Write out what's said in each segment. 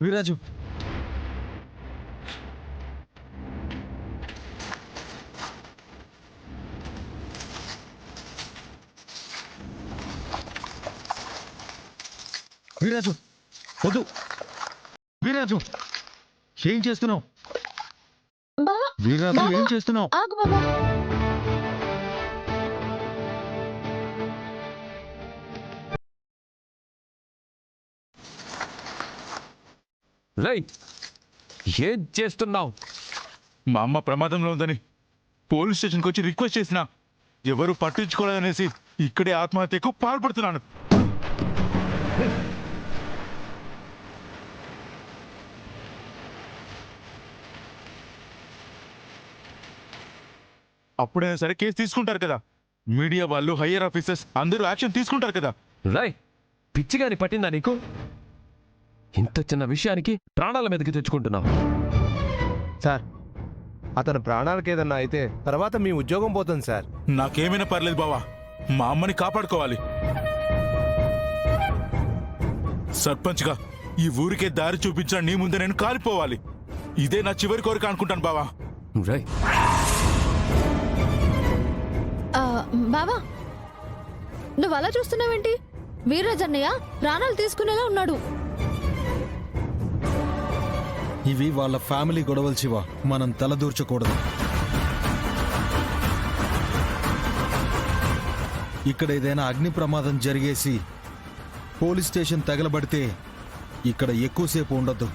వీర్రాజు వీర్రాజు వద్దు. వీర్రాజు ఏం చేస్తున్నావు? బావా వీర్రాజు బావా, ఏం చేస్తున్నావు? ఆగు బాబా. రై ఏం చేస్తున్నావు? మా అమ్మ ప్రమాదంలో ఉందని పోలీస్ స్టేషన్కి వచ్చి రిక్వెస్ట్ చేసిన ఎవరు పట్టించుకోలేదనేసి ఇక్కడే ఆత్మహత్యకు పాల్పడుతున్నాను. అప్పుడైనా సరే కేసు తీసుకుంటారు కదా, మీడియా వాళ్ళు, హయ్యర్ ఆఫీసర్స్ అందరూ యాక్షన్ తీసుకుంటారు కదా. రై పిచ్చిగాని పట్టిందా నీకు? ఇంత చిన్న విషయానికి ప్రాణాల మీదకి తెచ్చుకుంటున్నావు. సార్ అతను ప్రాణాలకు ఏదన్నా అయితే తర్వాత మీ ఉద్యోగం పోతుంది సార్. నాకేమైనా పర్లేదు బావా, మా అమ్మని కాపాడుకోవాలి. సర్పంచ్గా ఈ ఊరికే దారి చూపించిన నీ ముందే నేను కాలిపోవాలి. ఇదే నా చివరి కోరిక అనుకుంటాను బావా. రై బావా నువ్వు అలా చూస్తున్నావేంటి? వీర్రాజ్ అన్నయ్య ప్రాణాలు తీసుకునేలా ఉన్నాడు. ఇవి వాళ్ళ ఫ్యామిలీ గొడవలు శివ, మనం తలదూర్చకూడదు. ఇక్కడ ఏదైనా అగ్ని ప్రమాదం జరిగేసి పోలీస్ స్టేషన్ తగలబడితే ఇక్కడ ఎక్కువసేపు ఉండొద్దు.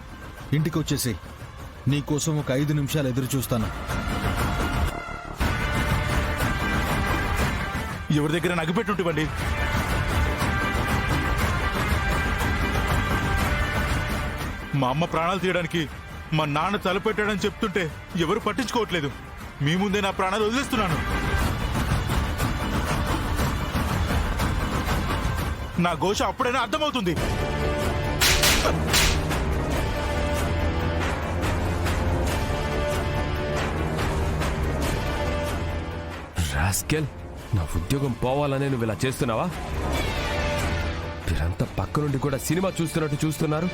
ఇంటికి వచ్చేసి నీకోసం ఒక 5 నిమిషాలు ఎదురు చూస్తాను. ఎవరి దగ్గర నగిపెట్టుంటివ్వండి. మా అమ్మ ప్రాణాలు తీయడానికి మా నాన్న తలపెట్టాడని చెప్తుంటే ఎవరు పట్టించుకోవట్లేదు. మీ ముందే నా ప్రాణాలు వదిలేస్తున్నాను. నా ఘోష అప్పుడైనా అర్థమవుతుంది. రాస్కెల్, నా ఉద్యోగం పోవాలనే నువ్వు ఇలా చేస్తున్నావా? మీరంతా పక్క నుండి కూడా సినిమా చూస్తున్నట్టు చూస్తున్నారు.